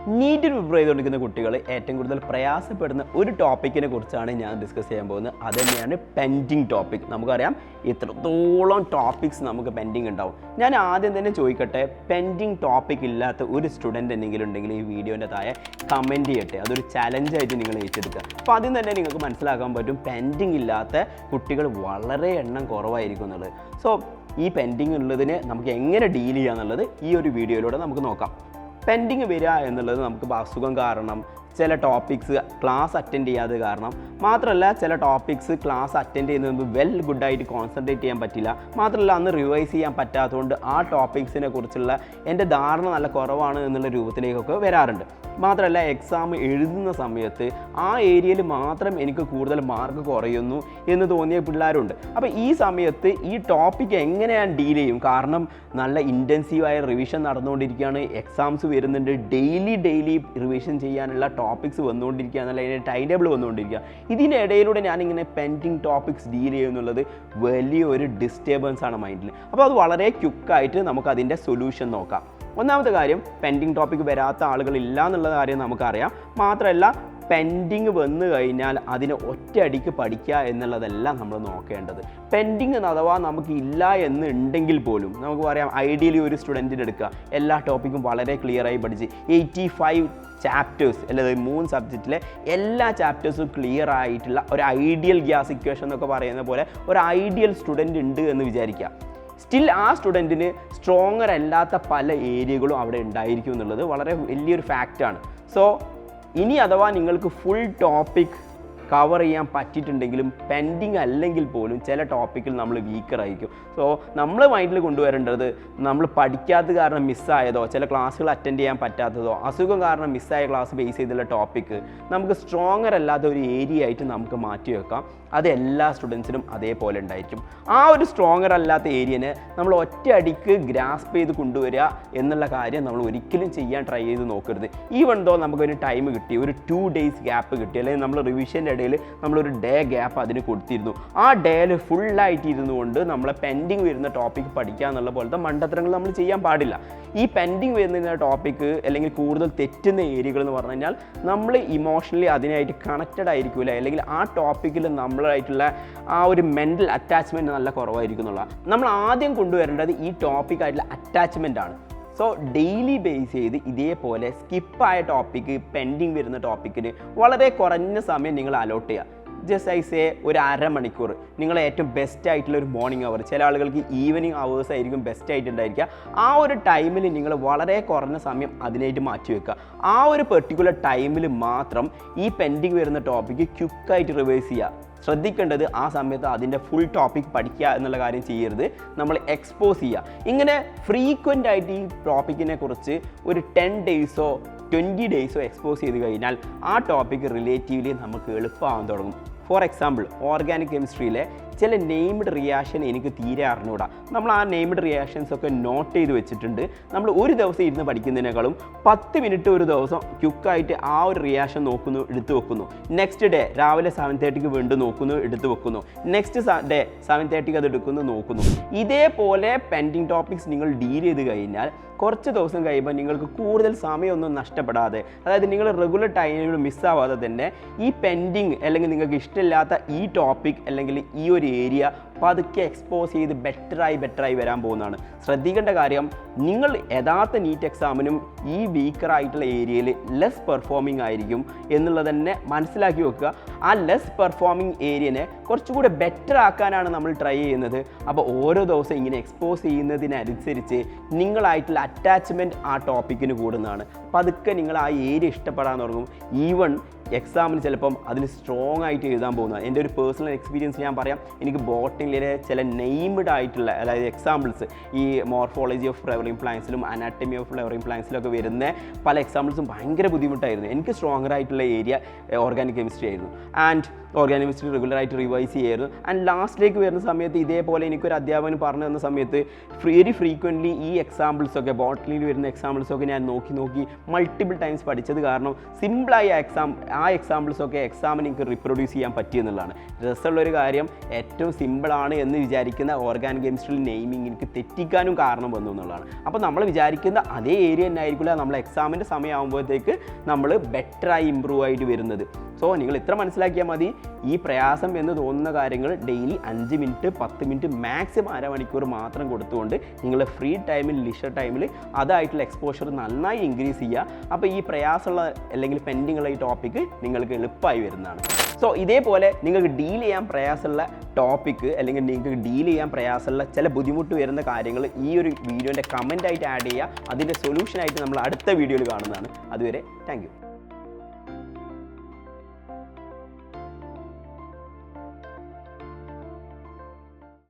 നീറ്റിന് prepare ചെയ്തുകൊണ്ടിരിക്കുന്ന കുട്ടികൾ ഏറ്റവും കൂടുതൽ പ്രയാസപ്പെടുന്ന ഒരു ടോപ്പിക്കിനെ കുറിച്ചാണ് ഞാൻ ഡിസ്കസ് ചെയ്യാൻ പോകുന്നത്. അത് തന്നെയാണ് പെൻഡിങ് ടോപ്പിക്. നമുക്കറിയാം എത്രത്തോളം ടോപ്പിക്സ് നമുക്ക് പെൻഡിങ് ഉണ്ടാവും. ഞാൻ ആദ്യം തന്നെ ചോദിക്കട്ടെ, പെൻഡിങ് ടോപ്പിക് ഇല്ലാത്ത ഒരു സ്റ്റുഡൻറ്റ് എന്തെങ്കിലും ഉണ്ടെങ്കിൽ ഈ വീഡിയോൻ്റെ താഴെ കമൻറ്റ് ചെയ്യട്ടെ. അതൊരു ചലഞ്ചായിട്ട് നിങ്ങൾ ഏറ്റെടുക്കുക. അപ്പോൾ ആദ്യം തന്നെ നിങ്ങൾക്ക് മനസ്സിലാക്കാൻ പറ്റും പെൻഡിങ് ഇല്ലാത്ത കുട്ടികൾ വളരെ എണ്ണം കുറവായിരിക്കും എന്നുള്ളത്. സോ ഈ പെൻഡിങ് ഉള്ളതിന് നമുക്ക് എങ്ങനെ ഡീൽ ചെയ്യുക എന്നുള്ളത് ഈ ഒരു വീഡിയോയിലൂടെ നമുക്ക് നോക്കാം. പെൻഡിങ് വരിക എന്നുള്ളത് നമുക്ക് അസുഖം കാരണം, ചില ടോപ്പിക്സ് ക്ലാസ് അറ്റൻഡ് ചെയ്യാതെ കാരണം, മാത്രമല്ല ചില ടോപ്പിക്സ് ക്ലാസ് അറ്റൻഡ് ചെയ്യുന്നത് ഗുഡായിട്ട് കോൺസെൻട്രേറ്റ് ചെയ്യാൻ പറ്റില്ല, മാത്രമല്ല അന്ന് റിവൈസ് ചെയ്യാൻ പറ്റാത്തതുകൊണ്ട് ആ ടോപ്പിക്സിനെ കുറിച്ചുള്ള എൻ്റെ ധാരണ നല്ല കുറവാണ് എന്നുള്ള രൂപത്തിലേക്കൊക്കെ വരാറുണ്ട്. മാത്രമല്ല എക്സാം എഴുതുന്ന സമയത്ത് ആ ഏരിയയിൽ മാത്രം എനിക്ക് കൂടുതൽ മാർക്ക് കുറയുന്നു എന്ന് തോന്നിയ പിള്ളേരുണ്ട്. അപ്പോൾ ഈ സമയത്ത് ഈ ടോപ്പിക്ക് എങ്ങനെ ഞാൻ ഡീൽ ചെയ്യും? കാരണം നല്ല ഇൻറ്റൻസീവായ റിവിഷൻ നടന്നുകൊണ്ടിരിക്കുകയാണ്, എക്സാംസ് വരുന്നുണ്ട്, ഡെയിലി റിവിഷൻ ചെയ്യാനുള്ള ടോപ്പിക്സ് വന്നുകൊണ്ടിരിക്കുക, നല്ല അതിൻ്റെ ടൈം ടേബിൾ വന്നുകൊണ്ടിരിക്കുക. ഇതിൻ്റെ ഇടയിലൂടെ ഞാനിങ്ങനെ പെൻഡിങ് ടോപ്പിക്സ് ഡീൽ ചെയ്യുന്നുള്ളത് വലിയൊരു ഡിസ്റ്റർബൻസ് ആണ് മൈൻഡിൽ. അപ്പോൾ അത് വളരെ ക്വിക്കായിട്ട് നമുക്കതിൻ്റെ സൊല്യൂഷൻ നോക്കാം. ഒന്നാമത്തെ കാര്യം, പെൻഡിങ് ടോപ്പിക് വരാത്ത ആളുകളില്ല എന്നുള്ള കാര്യം നമുക്കറിയാം. മാത്രമല്ല പെൻഡിങ് വന്നു കഴിഞ്ഞാൽ അതിനെ ഒറ്റയടിക്ക് പഠിക്കുക എന്നുള്ളതല്ല നമ്മൾ നോക്കേണ്ടത്. പെൻഡിങ് അഥവാ നമുക്ക് ഇല്ല എന്നുണ്ടെങ്കിൽ പോലും നമുക്ക് പറയാം, ഐഡിയലി ഒരു സ്റ്റുഡൻറ്റിന് എടുക്കുക, എല്ലാ ടോപ്പിക്കും വളരെ ക്ലിയറായി പഠിച്ച് 85 ചാപ്റ്റേഴ്സ് അല്ലെങ്കിൽ 3 സബ്ജക്റ്റിലെ എല്ലാ ചാപ്റ്റേഴ്സും ക്ലിയർ ആയിട്ടുള്ള ഒരു ഐഡിയൽ ഗ്യാസ് ഇക്വേഷൻ എന്നൊക്കെ പറയുന്ന പോലെ ഒരു ഐഡിയൽ സ്റ്റുഡൻറ്റ് ഉണ്ട് എന്ന് വിചാരിക്കുക. സ്റ്റിൽ ആ സ്റ്റുഡൻറ്റിന് സ്ട്രോങ്ങർ അല്ലാത്ത പല ഏരിയകളും അവിടെ ഉണ്ടായിരിക്കും എന്നുള്ളത് വളരെ വലിയൊരു ഫാക്റ്റാണ്. സോ ഇനി അഥവാ നിങ്ങൾക്ക് ഫുൾ ടോപ്പിക് കവർ ചെയ്യാൻ പറ്റിയിട്ടുണ്ടെങ്കിലും പെൻഡിങ് അല്ലെങ്കിൽ പോലും ചില ടോപ്പിക്കിൽ നമ്മൾ വീക്കറായിരിക്കും. സോ നമ്മൾ മൈൻഡിൽ കൊണ്ടുവരേണ്ടത്, നമ്മൾ പഠിക്കാത്ത കാരണം മിസ്സായതോ, ചില ക്ലാസ്സുകൾ അറ്റൻഡ് ചെയ്യാൻ പറ്റാത്തതോ, അസുഖം കാരണം മിസ്സായ ക്ലാസ് ബേസ് ചെയ്തുള്ള ടോപ്പിക്ക് നമുക്ക് സ്ട്രോങ്ങർ അല്ലാത്ത ഒരു ഏരിയ ആയിട്ട് നമുക്ക് മാറ്റി വെക്കാം. അത് എല്ലാ സ്റ്റുഡൻസിനും അതേപോലെ ഉണ്ടായിരിക്കും. ആ ഒരു സ്ട്രോങ്ങർ അല്ലാത്ത ഏരിയനെ നമ്മൾ ഒറ്റയടിക്ക് ഗ്രാസ്പ് ചെയ്ത് കൊണ്ടുവരിക എന്നുള്ള കാര്യം നമ്മൾ ഒരിക്കലും ചെയ്യാൻ ട്രൈ ചെയ്ത് നോക്കരുത്. ഈവൺ ദോ നമുക്കൊരു ടൈം കിട്ടി, ഒരു 2 days ഗ്യാപ്പ് കിട്ടി, അല്ലെങ്കിൽ നമ്മൾ റിവിഷൻ്റെ ഇടയിൽ നമ്മളൊരു ഡേ ഗ്യാപ്പ് അതിന് കൊടുത്തിരുന്നു, ആ ഡേയിൽ ഫുള്ളായിട്ട് ഇരുന്നുകൊണ്ട് നമ്മളെ പെൻഡിങ് വരുന്ന ടോപ്പിക്ക് പഠിക്കുക എന്നുള്ള പോലത്തെ മണ്ടത്തരങ്ങൾ നമ്മൾ ചെയ്യാൻ പാടില്ല. ഈ പെൻഡിങ് വരുന്ന ടോപ്പിക്ക് അല്ലെങ്കിൽ കൂടുതൽ തെറ്റുന്ന ഏരിയകൾ എന്ന് പറഞ്ഞു കഴിഞ്ഞാൽ നമ്മൾ ഇമോഷണലി അതിനായിട്ട് കണക്റ്റഡ് ആയിരിക്കില്ല, അല്ലെങ്കിൽ ആ ടോപ്പിക്കിൽ നമ്മളായിട്ടുള്ള ആ ഒരു മെൻ്റൽ അറ്റാച്ച്മെൻറ്റ് നല്ല കുറവായിരിക്കും എന്നുള്ള. നമ്മൾ ആദ്യം കൊണ്ടുവരേണ്ടത് ഈ ടോപ്പിക്കായിട്ടുള്ള അറ്റാച്ച്മെൻ്റ് ആണ്. സോ ഡെയിലി ബേസ് ചെയ്ത് ഇതേപോലെ സ്കിപ്പായ ടോപ്പിക്ക്, പെൻഡിങ് വരുന്ന ടോപ്പിക്കിന് വളരെ കുറഞ്ഞ സമയം നിങ്ങൾ അലോട്ട് ചെയ്യുക. ജസ്റ്റ് ഐ സേ ഒരു അരമണിക്കൂർ നിങ്ങൾ ഏറ്റവും ബെസ്റ്റ് ആയിട്ടുള്ള ഒരു മോർണിംഗ് അവർ, ചില ആളുകൾക്ക് ഈവനിങ് അവേഴ്സ് ആയിരിക്കും ബെസ്റ്റ് ആയിട്ടുണ്ടായിരിക്കുക. ആ ഒരു ടൈമിൽ നിങ്ങൾ വളരെ കുറഞ്ഞ സമയം അതിനായിട്ട് മാറ്റി വെക്കുക. ആ ഒരു പെർട്ടിക്കുലർ ടൈമിൽ മാത്രം ഈ പെൻഡിങ് വരുന്ന ടോപ്പിക്ക് ക്വിക്കായിട്ട് റിവേഴ്സ് ചെയ്യുക. ശ്രദ്ധിക്കേണ്ടത് ആ സമയത്ത് അതിൻ്റെ ഫുൾ ടോപ്പിക് പഠിക്കുക എന്നുള്ള കാര്യം ചെയ്യരുത്, നമ്മൾ എക്സ്പോസ് ചെയ്യുക. ഇങ്ങനെ ഫ്രീക്വൻ്റ് ആയിട്ട് ഈ ടോപ്പിക്കിനെ കുറിച്ച് ഒരു 10 days 20 days എക്സ്പോസ് ചെയ്ത് കഴിഞ്ഞാൽ ആ ടോപ്പിക്ക് റിലേറ്റീവ്ലി നമുക്ക് എളുപ്പമാകാൻ തുടങ്ങും. ഫോർ എക്സാമ്പിൾ, ഓർഗാനിക് കെമിസ്ട്രിയിലെ ചില നെയ്മഡ് റിയാക്ഷൻ എനിക്ക് തീരെ അറിഞ്ഞുകൂടാ. നമ്മൾ ആ നെയ്മഡ് റിയാക്ഷൻസ് ഒക്കെ നോട്ട് ചെയ്ത് വെച്ചിട്ടുണ്ട്. നമ്മൾ ഒരു ദിവസം ഇരുന്ന് പഠിക്കുന്നതിനേക്കാളും 10 minute ഒരു ദിവസം ക്വിക്കായിട്ട് ആ ഒരു റിയാക്ഷൻ നോക്കുന്നു, എടുത്തു വെക്കുന്നു. നെക്സ്റ്റ് ഡേ രാവിലെ 7:30 വീണ്ടും നോക്കുന്നു, എടുത്തു വെക്കുന്നു. നെക്സ്റ്റ് ഡേ 7:30 അത് എടുക്കുന്നു, നോക്കുന്നു. ഇതേപോലെ പെൻഡിങ് ടോപ്പിക്സ് നിങ്ങൾ ഡീൽ ചെയ്ത് കഴിഞ്ഞാൽ കുറച്ച് ദിവസം കഴിയുമ്പോൾ നിങ്ങൾക്ക് കൂടുതൽ സമയമൊന്നും നഷ്ടപ്പെടാതെ, അതായത് നിങ്ങൾ റെഗുലർ ടൈമിൽ മിസ്സാവാതെ തന്നെ ഈ പെൻഡിങ് അല്ലെങ്കിൽ നിങ്ങൾക്ക് ഇഷ്ടമില്ലാത്ത ഈ ടോപ്പിക് അല്ലെങ്കിൽ ഈ ഒരു ഏരിയ പതുക്കെ എക്സ്പോസ് ചെയ്ത് ബെറ്ററായി വരാൻ പോകുന്നതാണ്. ശ്രദ്ധിക്കേണ്ട കാര്യം, നിങ്ങൾ യഥാർത്ഥ നീറ്റ് എക്സാമിനും ഈ വീക്കറായിട്ടുള്ള ഏരിയയിൽ ലെസ് പെർഫോമിംഗ് ആയിരിക്കും എന്നുള്ളത് തന്നെ മനസ്സിലാക്കി വെക്കുക. ആ ലെസ് പെർഫോമിംഗ് ഏരിയനെ കുറച്ചുകൂടെ ബെറ്റർ ആക്കാനാണ് നമ്മൾ ട്രൈ ചെയ്യുന്നത്. അപ്പോൾ ഓരോ ദിവസം ഇങ്ങനെ എക്സ്പോസ് ചെയ്യുന്നതിനനുസരിച്ച് നിങ്ങളായിട്ടുള്ള അറ്റാച്ച്മെൻറ്റ് ആ ടോപ്പിക്കിന് കൂടുന്നതാണ്. പതുക്കെ നിങ്ങൾ ആ ഏരിയ ഇഷ്ടപ്പെടാൻ തുടങ്ങും. ഈവൺ എക്സാമിന് ചിലപ്പം അതിൽ സ്ട്രോങ് ആയിട്ട് എഴുതാൻ പോകുന്നത്. എൻ്റെ ഒരു പേഴ്സണൽ എക്സ്പീരിയൻസ് ഞാൻ പറയാം. എനിക്ക് ബോട്ടണിയിലെ ചില നെയ്മഡ് ആയിട്ടുള്ള, അതായത് എക്സാമ്പിൾസ്, ഈ മോർഫോളജി ഓഫ് ഫ്ലവറിംഗ് പ്ലാന്റ്സിലും അനാട്ടമി ഓഫ് ഫ്ലവറിംഗ് പ്ലാന്റ്സിലൊക്കെ വരുന്ന പല എക്സാമ്പിൾസും ഭയങ്കര ബുദ്ധിമുട്ടായിരുന്നു. എനിക്ക് സ്ട്രോങ്ങർ ആയിട്ടുള്ള ഏരിയ ഓർഗാനിക് കെമിസ്ട്രി ആയിരുന്നു. ആൻഡ് ഓർഗാനിക് കെമിസ്ട്രി റെഗുലറായിട്ട് റിവൈസ് ചെയ്യായിരുന്നു. ആൻഡ് ലാസ്റ്റിലേക്ക് വരുന്ന സമയത്ത് ഇതേപോലെ എനിക്കൊരു അധ്യാപകൻ പറഞ്ഞു തന്ന സമയത്ത് വെരി ഫ്രീക്വൻ്റ്ലി ഈ എക്സാമ്പിൾസൊക്കെ, ബോട്ടണിയിൽ വരുന്ന എക്സാമ്പിൾസൊക്കെ ഞാൻ നോക്കി മൾട്ടിപ്പിൾ ടൈംസ് പഠിച്ചത് കാരണം സിമ്പിളായി ആ ആ എക്സാമ്പിൾസൊക്കെ എക്സാമിന് നിങ്ങൾക്ക് റിപ്രൊഡ്യൂസ് ചെയ്യാൻ പറ്റിയെന്നുള്ളതാണ്. രസമുള്ളൊരു കാര്യം, ഏറ്റവും സിമ്പിളാണ് എന്ന് വിചാരിക്കുന്ന ഓർഗാനിക് കെമിസ്ട്രിയിൽ നെയിമിങ് എനിക്ക് തെറ്റിക്കാനും കാരണം വന്നു എന്നുള്ളതാണ്. അപ്പോൾ നമ്മൾ വിചാരിക്കുന്ന അതേ ഏരിയ തന്നെ ആയിരിക്കില്ല നമ്മൾ എക്സാമിൻ്റെ സമയമാകുമ്പോഴത്തേക്ക് നമ്മൾ ബെറ്ററായി ഇമ്പ്രൂവ് ആയിട്ട് വരുന്നത്. സോ നിങ്ങൾ ഇത്ര മനസ്സിലാക്കിയാൽ മതി, ഈ പ്രയാസം എന്ന് തോന്നുന്ന കാര്യങ്ങൾ ഡെയിലി 5 മിനിറ്റ് 10 മിനിറ്റ് മാക്സിമം അരമണിക്കൂർ മാത്രം കൊടുത്തുകൊണ്ട് നിങ്ങൾ ഫ്രീ ടൈമിൽ ലിഷർ ടൈമിൽ അതായിട്ടുള്ള എക്സ്പോഷർ നന്നായി ഇൻക്രീസ് ചെയ്യുക. അപ്പോൾ ഈ പ്രയാസമുള്ള അല്ലെങ്കിൽ പെൻഡിങ് ഉള്ള ഈ ടോപ്പിക്ക് നിങ്ങൾക്ക് എളുപ്പമായി വരുന്നതാണ്. സോ ഇതേപോലെ നിങ്ങൾക്ക് ഡീൽ ചെയ്യാൻ പ്രയാസമുള്ള ടോപ്പിക്ക് അല്ലെങ്കിൽ നിങ്ങൾക്ക് ഡീൽ ചെയ്യാൻ പ്രയാസമുള്ള ചില ബുദ്ധിമുട്ട് വരുന്ന കാര്യങ്ങൾ ഈ ഒരു വീഡിയോൻ്റെ കമൻ്റായിട്ട് ആഡ് ചെയ്യുക. അതിൻ്റെ സൊല്യൂഷനായിട്ട് നമ്മൾ അടുത്ത വീഡിയോയിൽ കാണുന്നതാണ്. അതുവരെ താങ്ക് യു.